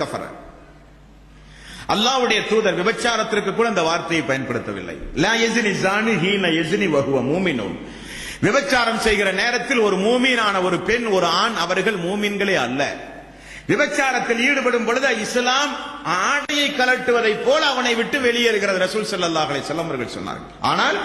கஃபர. அல்லாஹ்வுடைய தூதர் விபச்சாரத்திற்கு கூட அந்த வார்த்தையை பயன்படுத்தவில்லை. லா யஸ்னி ஸானி ஹீன யஸ்னி வஹுவ மூமினுன். விபச்சாரம் செய்கிற நேரத்தில் ஒரு மூமீனான ஒரு பெண் ஒரு ஆண் அவர்கள் மூமின்களே அல்ல. விபச்சாரத்தில் ஈடுபடும் பொழுது இஸ்லாம் ஆடையை கலட்டுவதை போல அவனை விட்டு வெளியேறுகிறது ரசூல் ஸல்லல்லாஹு அலைஹி வஸல்லம் அவர்கள் சொன்னார்கள். ஆனால்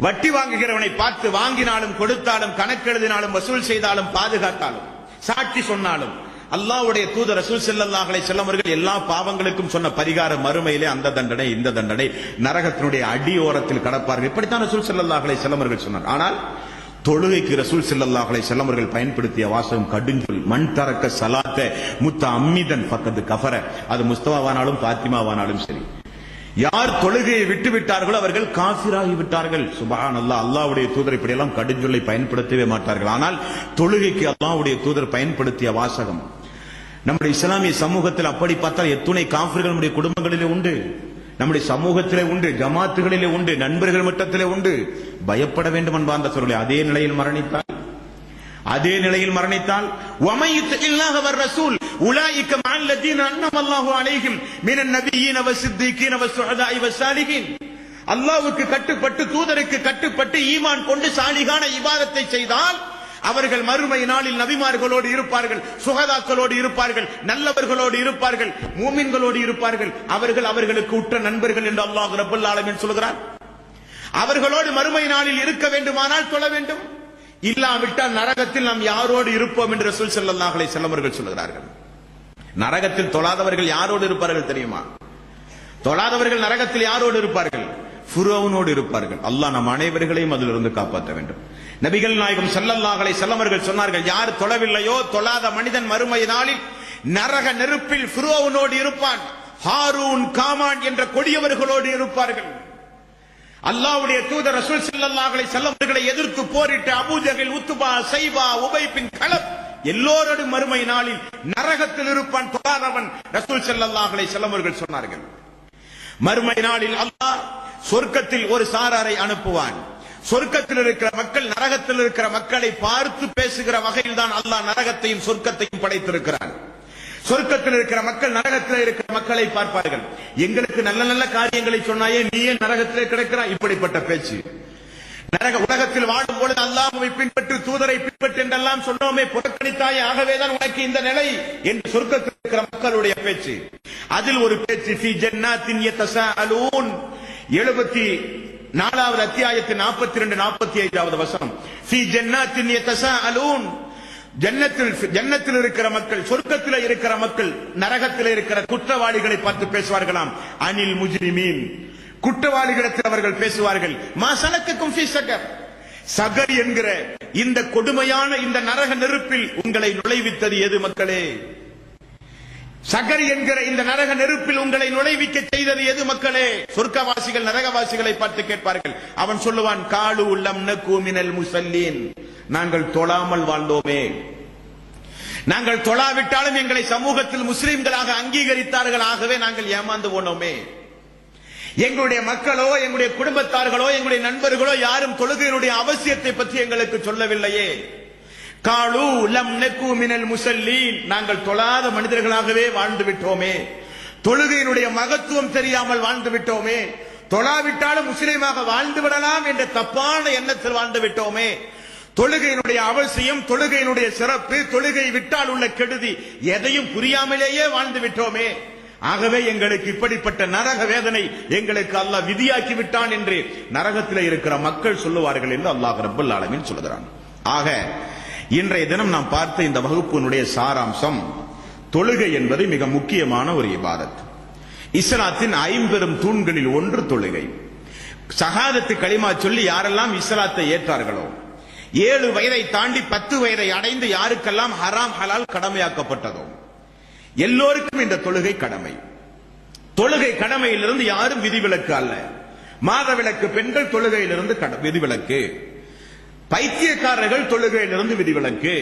வட்டி வாங்குகிறவனை பார்த்து வாங்கினாலும் கொடுத்தாலும் கணக்கெழுதினாலும் வசூல் செய்தாலும் பாதுகாத்தாலும் சாட்சி சொன்னாலும் அல்லாஹ்வுடைய தூதர் ரசூல் ஸல்லல்லாஹு அலைஹி வஸல்லம் அவர்கள் எல்லா பாவங்களுக்கும் சொன்ன பரிகார மறுமையிலே அந்த தண்டனை இந்த தண்டனை நரகத்தினுடைய அடியோரத்தில் கடப்பார்கள். இப்படித்தான் ரசூல் ஸல்லல்லாஹு அலைஹி வஸல்லம் அவர்கள் சொன்னார். ஆனால் தொழுகைக்கு ரசூல் ஸல்லல்லாஹு அலைஹி வஸல்லம் அவர்கள் பயன்படுத்திய வாசகம் கடுஞ்சொல். மன் தரக்க ஸலாத்த முத்தஅம்மிதன் ஃபக்கத் கஃபர. அது முஸ்தபாவானாலும் பாத்திமாவானாலும் சரி, யார் தொழுகையை விட்டு விட்டார்களோ அவர்கள் காஃபிராகி விட்டார்கள். சுப்ஹானல்லாஹ். அல்லாஹ்வுடைய தூதர் இப்படி எல்லாம் கடுஞ்சொல்லை பயன்படுத்தவே மாட்டார்கள். ஆனால் தொழுகைக்கு அல்லாஹ்வுடைய தூதர் பயன்படுத்திய வாசகம் நம்முடைய இஸ்லாமிய சமூகத்தில் அப்படி பார்த்தால் எத்துணை காஃபிர்கள் நம்முடைய குடும்பங்களிலே உண்டு, நம்முடைய சமூகத்திலே உண்டு, ஜமாத்துகளிலே உண்டு, நண்பர்கள் மட்டத்திலே உண்டு. பயப்பட வேண்டும் அன்பார்ந்த சகோதரர்களே. அதே நிலையில் மரணித்தால் வமையுத்தில்லாஹ வர் ரசூல் உலாயிக மஅல்லதீன அன்அமல்லாஹு அலைஹிம் மினன் நபிய்யீன வஸ்ஸித்தீகீன வஸ்ஸுஹதாஇ வஸ்ஸாலிஹீன். அல்லாஹ்வுக்கு கட்டுப்பட்டு தூதருக்கு கட்டுப்பட்டு ஈமான் கொண்டு சாலிகான இபாதத்தை செய்தால் அவர்கள் மறுமை நாளில் நபிமார்களோடு இருப்பார்கள், சுஹதாக்களோடு இருப்பார்கள், நல்லவர்களோடு இருப்பார்கள், மூமின்களோடு இருப்பார்கள். அவர்கள் அவர்களுக்கு உற்ற நண்பர்கள் என்று அல்லாஹ் ரப்பல் ஆலமீன் சொல்கிறார். அவர்களோடு மறுமை நாளில் இருக்க வேண்டுமானால் தொழ வேண்டும், இல்லாவிட்டால் நரகத்தில் நாம் யாரோடு இருப்போம் என்று ரசூல் ஸல்லல்லாஹு அலைஹி வஸல்லம் அவர்கள் சொல்கிறார்கள். நரகத்தில் தொழாதவர்கள் யாரோடு இருப்பார்கள் தெரியுமா? தொழாதவர்கள் நரகத்தில் யாரோடு இருப்பார்கள்? ஃபிரௌனோடு இருப்பார்கள். அல்லாஹ் நம் அனைவர்களையும் அதிலிருந்து காப்பாற்ற வேண்டும். நபிகள் நாயகம் ஸல்லல்லாஹு அலைஹி வஸல்லம் அவர்கள் சொன்னார்கள், யார் தொழவில்லையோ தொழாத மனிதன் மறுமை நாளில் நரக நெருப்பில் ஃபிரௌனோடு இருப்பான், ஹாரூன் காமான் என்ற கொடியவர்களோடு இருப்பார்கள். அல்லாஹ்வுடைய தூதர் ரசூல் ஸல்லல்லாஹு அலைஹி வஸல்லம் அவர்களை எதிர்த்து போரிட்ட அபூ ஜஹல், உத்பா, ஷைபா, உபை பின் கலப் எல்லோரோடும் மறுமை நாளில் நரகத்தில் இருப்பான் தொழாதவன். ரசூல் ஸல்லல்லாஹு அலைஹி வஸல்லம் அவர்கள் சொன்னார்கள். மறுமை நாளில் அல்லாஹ் சொர்க்கத்தில் ஒரு சாராரை அனுப்புவான். சொர்க்கத்தில் இருக்கிற மக்கள் நரகத்தில் இருக்கிற மக்களை பார்த்து பேசுகிற வகையில் தான் அல்லாஹ் நரகத்தையும் சொர்க்கத்தையும் படைத்திருக்கிறான். சொர்க்கத்தில் இருக்கிற மக்கள் நரகத்தில் இருக்கிற மக்களை பார்ப்பார்கள். எங்களுக்கு நல்ல நல்ல காரியங்களை சொன்னாயே, நீயே நரகத்திலே கிடக்கிறாய், இப்படிப்பட்ட பேச்சு. உலகத்தில் வாழும் பொழுது அல்லாஹ்வை பின்பற்று, தூதரை பின்பற்று என்றெல்லாம் சொன்னோமே, புறக்கணித்தாயே, ஆகவேதான் உனக்கு இந்த நிலை என்று சொர்க்கத்தில் இருக்கிற மக்களுடைய பேச்சு. அதில் ஒரு பேச்சு, ஃபீ ஜன்னாத்தின் யதஸாஅலூன், 74வது அத்தியாயத்தின் 42 45வது வசனம். ஃபீ ஜன்னாத்தின் யதஸாஅலூன், ஜன்னத்தில் இருக்கிற மக்கள், சொர்க்கத்தில் இருக்கிற மக்கள் நரகத்தில் இருக்கிற குற்றவாளிகளை பார்த்து பேசுவார்களாம். அனில் முஜ்ரிமீன், குற்றவாளிகளிடத்தில் அவர்கள் பேசுவார்கள். மா சலக்கக்கும் ஃபீ ஸகர், சகர் என்கிற இந்த கொடுமையான இந்த நரக நெருப்பில் உங்களை நுழைவித்தது எது மக்களே? சகர் என்கிற இந்த நரக நெருப்பில் உங்களை நுழைவிக்க செய்தது எது மக்களே? சொர்க்கவாசிகள் நரகவாசிகளை பார்த்து கேட்பார்கள். அவன் சொல்லுவான், காலு லம் நகு மினல் முஸல்லீன், நாங்கள் தொழாமல் வாழ்ந்தோமே, நாங்கள் தொழாவிட்டாலும் எங்களை சமூகத்தில் முஸ்லிம்களாக அங்கீகரித்தார்கள், ஆகவே நாங்கள் ஏமாந்து போனோமே. எங்களுடைய மக்களோ எங்களுடைய குடும்பத்தார்களோ எங்களுடைய நண்பர்களோ யாரும் தொழுகையினுடைய அவசியத்தை பற்றி எங்களுக்கு சொல்லவில்லையே. காலு லம் நகு மினல் முஸல்லீன், நாங்கள் தொழாத மனிதர்களாகவே வாழ்ந்து விட்டோமே, தொழுகையினுடைய மகத்துவம் தெரியாமல் வாழ்ந்து விட்டோமே, தொழாவிட்டாலும் முஸ்லீமாக வாழ்ந்து விடலாம் என்ற தப்பான எண்ணத்தில் வாழ்ந்து விட்டோமே, தொழுகையினுடைய அவசியம், தொழுகையினுடைய சிறப்பு, தொழுகை விட்டால் உள்ள கெடுதி எதையும் புரியாமலேயே வாழ்ந்து விட்டோமே, ஆகவே எங்களுக்கு இப்படிப்பட்ட நரக வேதனை எங்களுக்கு அல்லாஹ் விதியாக்கி விட்டான் என்று நரகத்தில் இருக்கிற மக்கள் சொல்லுவார்கள் என்று அல்லாஹ் ரப்பல் ஆலமீன் சொல்கிறான். ஆக இன்றைய தினம் நாம் பார்த்த இந்த வகுப்பினுடைய சாராம்சம், தொழுகை என்பது மிக முக்கியமான ஒரு இபாதத். இஸ்லாத்தின் 5 பெரும் தூண்களில் ஒன்று தொழுகை. ஷஹாதத்து கலிமா சொல்லி யாரெல்லாம் இஸ்லாத்தை ஏற்றார்களோ, 7 வயதை தாண்டி 10 வயதை அடைந்து யாருக்கெல்லாம் ஹராம் ஹலால் கடமையாக்கப்பட்டதோ எல்லோருக்கும் இந்த தொழுகை கடமை. தொழுகை கடமையிலிருந்து யாரும் விதிவிலக்கு அல்ல. மாதவிலக்கு பெண்கள் தொழுகையிலிருந்து விதிவிலக்கு, பைத்தியக்காரர்கள் தொழுகையிலிருந்து விதிவிலக்கு,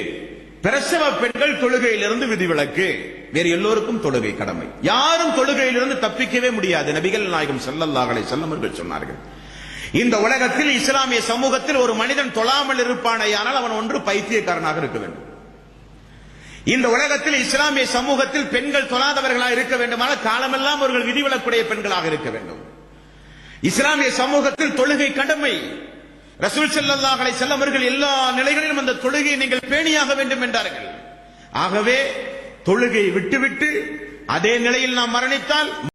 பிரசவ பெண்கள் தொழுகையிலிருந்து விதிவிலக்கு, வேறு எல்லோருக்கும் தொழுகை கடமை. யாரும் தொழுகையிலிருந்து தப்பிக்கவே முடியாது. நபிகள் நாயகம் ஸல்லல்லாஹு அலைஹி வஸல்லம் அவர்கள் சொன்னார்கள், இந்த உலகத்தில் இஸ்லாமிய சமூகத்தில் ஒரு மனிதன் தொழாமல் இருப்பானேயானால் அவன் ஒன்று பைத்தியக்காரனாக இருக்க வேண்டும், இந்த உலகத்தில் இஸ்லாமிய சமூகத்தில் பெண்கள் தொழாதவர்களாக இருக்க வேண்டுமானால் காலமெல்லாம் அவர்கள் விதிவிலக்குடைய பெண்களாக இருக்க வேண்டும். இஸ்லாமிய சமூகத்தில் தொழுகை கடமை. ரசூல் ஸல்லல்லாஹு அலைஹி வஸல்லம் அவர்கள் எல்லா நிலைகளிலும் அந்த தொழுகையை நீங்கள் பேணியாக வேண்டும் என்றார்கள். ஆகவே தொழுகை விட்டுவிட்டு அதே நிலையில் நாம் மரணித்தால்